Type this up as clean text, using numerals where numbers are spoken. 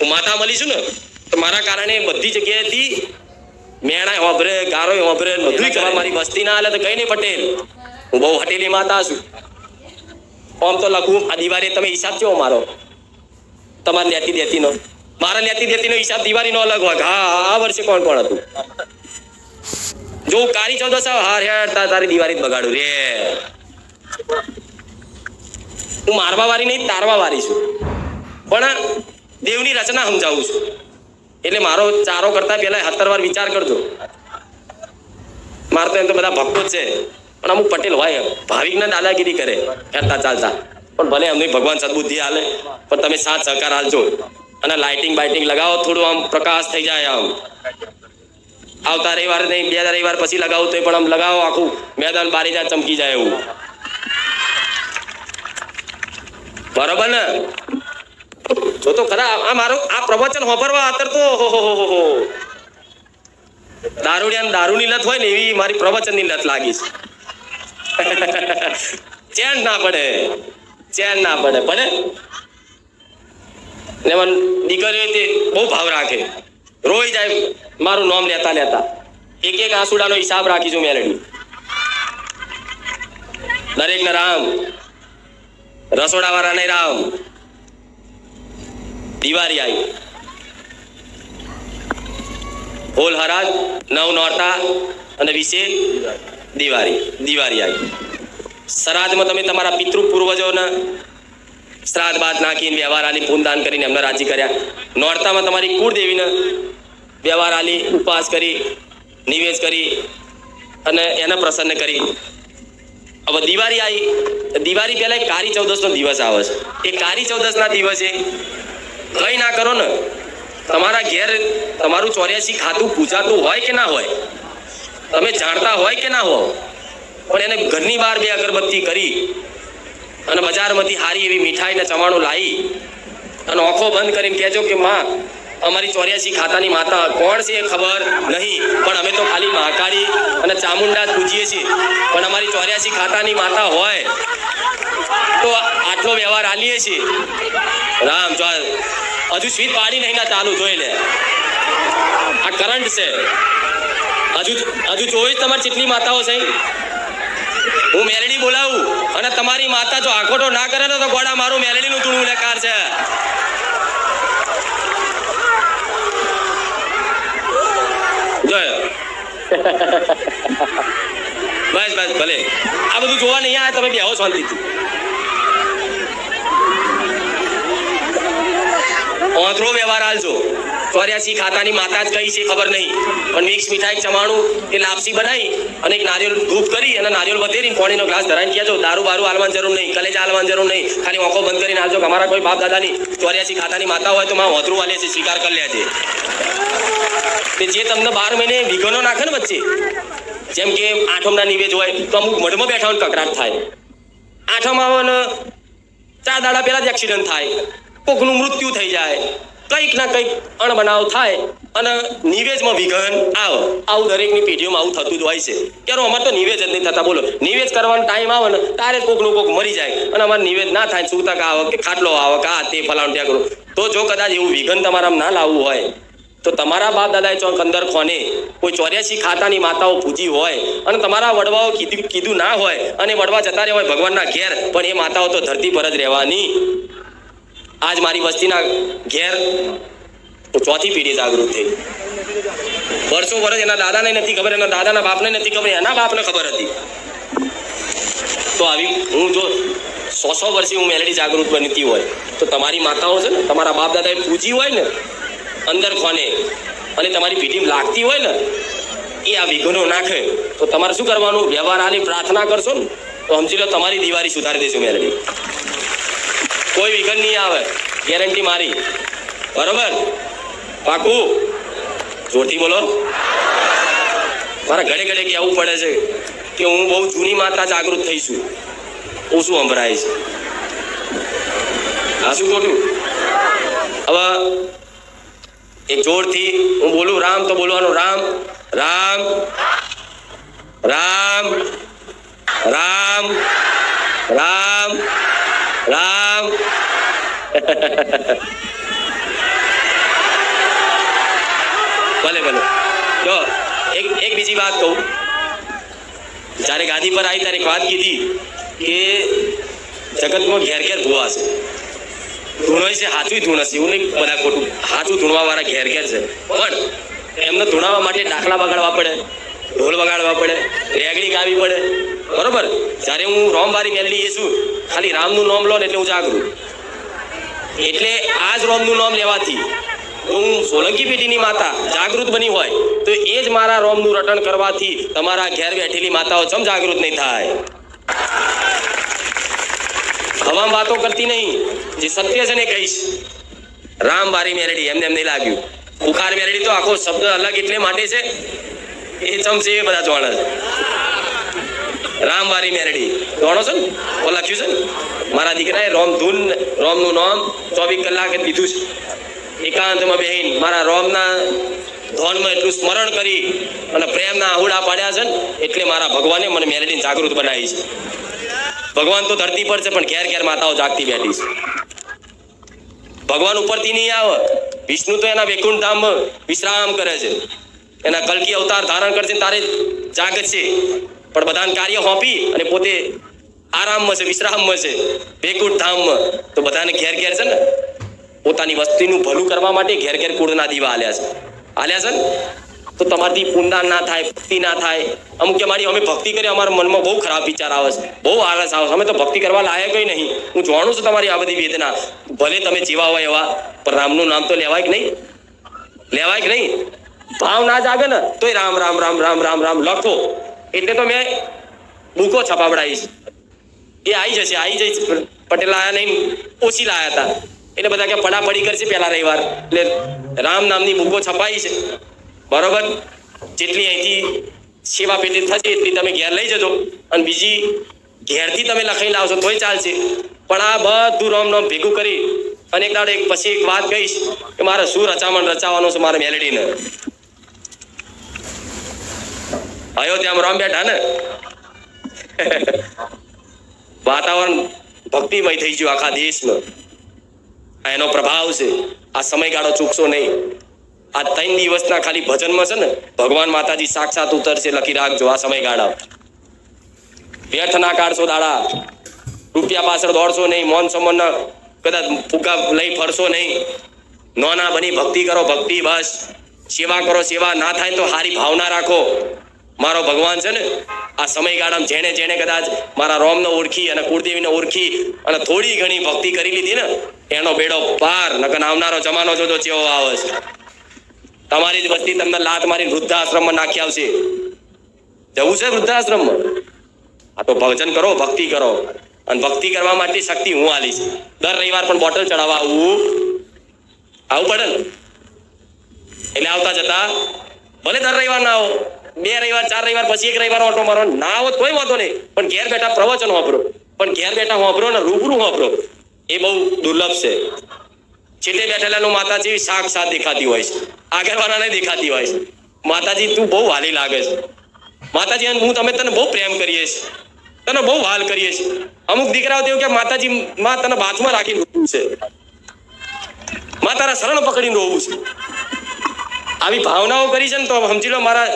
હું માતા મળીશું ને તો મારા કારણે બધી જગ્યાએથી મેણા હોભરે, ગારો હોભરે, બધું કરે. મારી વસ્તી ના હાલે તો કઈ નહીં પટેલ, હું બહુ હટેલી માતા છું. આમ તો લખું આ દિવાળી તમે હિસાબ કેવો મારો તમારે લેતી દેતી નો, મારા લેતી દેતી નો હિસાબ દિવાળી નો અલગ હોય. હા આ વર્ષે કોણ કોણ હતું જો કાળી ચૌદસ હાર હેડ તારી દિવાળી બગાડું રે. હું મારવા વાળી નહીં તારવા વાળી છું, પણ દેવની રચના સમજાવું છું. એટલે મારો ચારો કરતા પહેલા 17 વાર વિચાર કરજો. મારે તો એમ તો બધા ભક્તો જ છે, પણ અમુક પટેલ હોય ભાવિકના દાદાગીરી કરે કરતા ચાલતા. પણ ભલે અમને ભગવાન સદબુદ્ધિ હાલે, પણ તમે સાથ સહકાર હાલજો અને લાઇટિંગ બાઇટિંગ લગાવો, થોડું આમ પ્રકાશ થઈ જાય. આમ આવતા રવિવાર નહીં 2 રવિવાર પછી લગાવું તો પણ આમ લગાવો, આખું મેદાન બારી જાય ચમકી જાય એવું. બરોબર ને? જો તો ખરા આ મારો આ પ્રવચન હોભરવા અત્યારે તો હો દારૂડિયાને દારૂની લત હોય ને એવી મારી પ્રવચનની લત લાગી છે. ચેન ના પડે, ચેન ના પડે. ભલે ને મને દીકરીઓ તે બહુ ભાવ રાખે, રોઈ જાય મારું નામ લેતા લેતા. એક એક આંસુડાનો હિસાબ રાખીશું મેલડી. દરેકને રામ, રસોડા વાળાને રામ. દિવાળી આવી, હોલ હરાજ, 9 નોરતા અને 20 દિવાળી આવી. શ્રાદ્ધમાં તમે તમારા પિતૃ પૂર્વજોને શ્રાદ્ધ બાદ નાખીને વ્યવહાર આલી, પૂનદાન કરીને એમને રાજી કર્યા. નોરતામાં તમારી કુળદેવીને વ્યવહાર આલી, ઉપવાસ કરી, નિવેશ કરી અને એને પ્રસન્ન કરી. હવે દિવાળી આવી, દિવાળી પહેલા એક કાળી ચૌદસનો દિવસ આવે છે. એ કાળી ચૌદસના દિવસે કઈ ના કરો ને, તમારા ઘેર તમારું 84 ખાતું પૂજાતું હોય કે ના હોય, તમે જાણતા હોય કે ના હો, પણ એને ઘરની બહાર 2 અગરબત્તી કરી અને બજારમાંથી સારી એવી મીઠાઈ ને ચવાણું લાવી અને આંખો બંધ કરીને કહેજો કે માં અમારી 84 ખાતાની માતા કોણ છે એ ખબર નહીં, પણ અમે તો ખાલી મહાકાળી અને ચામુંડા જ પૂજીએ છીએ. પણ અમારી 84 ખાતાની માતા હોય તો આટલો વ્યવહાર આલીએ છીએ. રામ ચાલ હજુ સ્વીટ પાડી નહીં ના ચાલુ જોઈ લે, આ કરંટ છે. હજુ જોઈ તમારી કેટલી માતાઓ છે. હું મેલડી બોલાવું અને તમારી માતા જો આખોટો ના કરે ને તો ગોડા મારું મેલડીનું તુણું લેકાર છે. બસ બસ ભલે આ બધું જોવા નહીં આવ્યા, તમે બેહો શાંતિથી. ઓથરો વ્યવહાર હાલજો. 84 ખાતાની માતા જ કઈ છે ખબર નહીં, પણ મિક્સ મીઠાઈ ચમાણું એ લાપસી બનાવી અને એક નારિયેળ ધૂપ કરી અને નારિયેળ વધેરીને પાણીનો ગ્લાસ ધરાઈને કહેજો દારૂ બારૂ હાલવાની જરૂર નહીં, કલેજા હાલવાની જરૂર નહીં, ખાલી આંખો બંધ કરીને આવજો. અમારા કોઈ બાપ દાદાની 84 ખાતાની માતા હોય તો માં ઓથરું હાલે છે, સ્વીકાર કરી લેજે. જે તમને 12 મહિને વિઘનો નાખે ને વચ્ચે, જેમ કે આઠમના નિવેદ હોય તો અમુક મઢમાં બેઠા હોય કકડાટ થાય. આઠમ આવે ને 4 દાડા પહેલા જ એક્સિડન્ટ થાય, કોકનું મૃત્યુ થઈ જાય, કંઈક ના કંઈક અણબનાવ થાય અને નિવેજમાં વિઘન આવે. આવું દરેકની પેઢીઓમાં આવું થતું જ હોય છે. ત્યારે અમારે તો નિવેજ જ નહીં થતા. બોલો, નિવેજ કરવાનો ટાઈમ આવે ને તારે કોકનું કોક મરી જાય અને અમારે નિવેજ ના થાય, સૂતક આવે કે ખાટલો આવે કે આ તે ફલાણું ત્યાં કરું. તો જો કદાચ એવું વિઘન તમારામાં ના લાવવું હોય તો તમારા બાપ દાદાએ ચોક અંદર ખોને કોઈ 84 ખાતાની માતાઓ પૂજી હોય અને તમારા વડવાઓ કીધું ના હોય અને વડવા જતા રહ્યા હોય ભગવાનના ઘેર, પણ એ માતાઓ તો ધરતી પર જ રહેવાની. આજ મારી વસ્તીના ઘેર 4થી પેઢી જાગૃત થઈ. વર્ષો વર્ષ એના દાદાને નથી ખબર, એના દાદાના બાપને નથી ખબર, એના બાપને ખબર હતી. તો આવી હું જો 100 વર્ષે હું મેલડી જાગૃત બનતી હોય તો તમારી માતાઓ છે ને, તમારા બાપ દાદાએ પૂજી હોય ને અંદર કોને અને તમારી પેઢીમાં લાગતી હોય ને એ આ વિઘ્નો નાખે તો તમારે શું કરવાનું? વ્યવહાર આલી પ્રાર્થના કરશો ને તો સમજી લો તમારી દિવાળી સુધારી દેશું મેલડી. કોઈ વિઘન નહીં આવે, ગેરંટી મારી. બરોબર? પાકું? જોરથી બોલો. મારા ઘડે ઘડે કહેવું પડે છે કે હું બહુ જૂની માતા જાગૃત થઈશું. હું શું સંભળાય છે? હા શું ખોટું? હવે એક જોરથી હું બોલું રામ તો બોલવાનું રામ રામ રામ રામ રામ રામ. ભલે ભલે જો એક બીજી વાત કહું. જ્યારે ગાદી પર આવી ત્યારે એક વાત કીધી કે જગતમાં ઘેર ઘેર ભૂવા છે. ધૂણો છે, સાચું ધૂણ હશે, એવું નહીં બધા ખોટું. સાચું ધૂણવા વાળા ઘેર ઘેર છે, પણ એમને ધૂણાવવા માટે દાખલા વગાડવા પડે, ઢોલ વગાડવા પડે, રેગડી ગાવી પડે. બરોબર. જ્યારે હું રોમવારી મેલડી એ છું, ખાલી રામનું નામ લો ને એટલે હું જાગૃત. એટલે આ જ રોમનું નામ લેવાથી હું સોલંકી પેઢીની માતા જાગૃત બની હોય તો એ જ મારા રોમનું રટણ કરવાથી તમારા ઘેર બેઠેલી માતાઓ ચમ જાગૃત નહીં થાય. હવામાં વાતો કરતી નહીં, જે સત્ય છે ને કહીશ. રામ બારી મેલડી એમને એમ નહીં લાગ્યું. બુખાર મેલડી તો આખો શબ્દ અલગ એટલે માટે છે એ ચમચે એ બધા જોણે છે. રામ બારી મેલડી જોણો છો ને, ઓ લખ્યું છે ને. મારા દીકરાએ રોમધૂન રોમનું નામ 24 કલાકે લીધું છે. એકાંતમાં બેહીન મારા રોમના ધોનમાં એટલું સ્મરણ કરી અને પ્રેમના આહુડા પાડ્યા છે ને એટલે મારા ભગવાને મને મેલડીને જાગૃત બનાવી છે. ભગવાન તો ધરતી પર છે પણ ઘેર ઘેર માતાઓ જાગતી બેઠી છે. ભગવાન ઉપરથી નહીં આવે. વિષ્ણુ તો એના વૈકુંઠ ધામમાં વિશ્રામ કરે છે, એના કલ્કી અવતાર ધારણ કરશે તારે જાગશે. પણ બધાને કાર્ય સોંપી અને પોતે આરામમાં છે, વિશ્રામમાં છે, વૈકુંઠ ધામમાં. તો બધાને ઘેર ઘેર છે ને પોતાની વસ્તીનું ભલું કરવા માટે ઘેર ઘેર કુળના દીવા આલ્યા છે ને. તો તમારથી પુણ્યદાન ના થાય, ભક્તિ ના થાય. અમુક કે મારી અમે ભક્તિ કરી, અમારા મનમાં બહુ ખરાબ વિચાર આવે છે, બહુ આળસ આવે છે, અમે તો ભક્તિ કરવા લાયક નહીં. હું જાણું છું તમારી આ બધી વેદના. ભલે તમે જેવા હોય એવા, પણ રામનું નામ તો લેવાય કે નહીં? લેવાય કે નહીં? ભાવ ના જાગે ને તોય રામ રામ રામ રામ રામ રામ લખો. એટલે તો મેં બુકો છપાવડાવી છે. એ આવી જશે. પટેલ લાયા નહીં, ઓછી લાયા હતા એટલે બધા કે પડાપડી કરશે પહેલા રવિવાર. એટલે રામ નામની બુકો છપાઈ છે. બરોબર. જેટલી અહીંથી સેવા પેટી થશે એટલી તમે ઘેર લઈ જજો, અને બીજી ઘેરથી તમે લખાઈ લાવશો તોય ચાલશે. પણ આ બધું રામ નામ ભેગું કરી અને એક દાડો પછી એક વાત કહીશ કે મારે શું રચામણ રચાવવાનું છે મારે મેલડીને. અયોધ્યામાં રામ બેઠા ને વાતાવરણ ભક્તિમય થઈ ગયું આખા દેશમાં. એનો પ્રભાવ છે. આ સમયગાળો ચૂકશો નહીં. આ 3 દિવસના ખાલી ભજનમાં છે ને ભગવાન માતાજી સાક્ષાત ઉતરશે. લખી રાખજો આ સમયગાળા. વ્યર્થ ના કાઢશો દાડા. રૂપિયા પાછળ દોડશો નહીં. મોન સન્માન કદાચ ફૂકા લઈ ફરશો નહીં. નોના બની ભક્તિ કરો, ભક્તિ બસ. સેવા કરો, સેવા ના થાય તો સારી ભાવના રાખો. મારો ભગવાન છે ને આ સમયગાળામાં જેણે જેણે કદાચ મારા રોમને ઓળખી અને કુળદેવીને ઓળખી અને થોડી ઘણી ભક્તિ કરી લીધી ને એનો બેડો પાર. નકર આવનારો જમાનો જોજો ચેવો આવે છે. તમારી જ વસ્તી તમને લાત મારી વૃદ્ધાશ્રમમાં નાખી આવશે. જવું છે વૃદ્ધાશ્રમમાં? આ તો ભજન કરો, ભક્તિ કરો, અને ભક્તિ કરવા માટે શક્તિ હું આલીશ. દર રવિવાર પણ બોટલ ચડાવવા આવું પડે ને. એટલે આવતા જતા ભલે દર રવિવાર ના આવો, 2 રવિવાર 4 રવિવાર પછી 1 રવિવાર ઓટો મારો ના આવો કોઈ વાંધો નહીં, પણ ઘેર બેઠા પ્રવચન વાપરો. પણ ઘેર બેઠા વાપરો ને રૂબરૂ વાપરો. એ બહુ દુર્લભ છે. છેટે બેઠેલાનું માતાજી સાક્ષાત દેખાતી હોય છે, આગળવાળાને દેખાતી હોય છે. માતાજી તું બહુ વાલી લાગે છે. માતાજી હું તમે તને બહુ પ્રેમ કરીએ છીએ, તને બહુ વાલ કરીએ છીએ. અમુક દીકરાઓ તેવું કે માતાજી માં તને બાથમાં રાખીને રોવું છે, માં તારા શરણ પકડીને રોવું છે. આવી ભાવનાઓ કરી છે ને તો સમજી લો મારા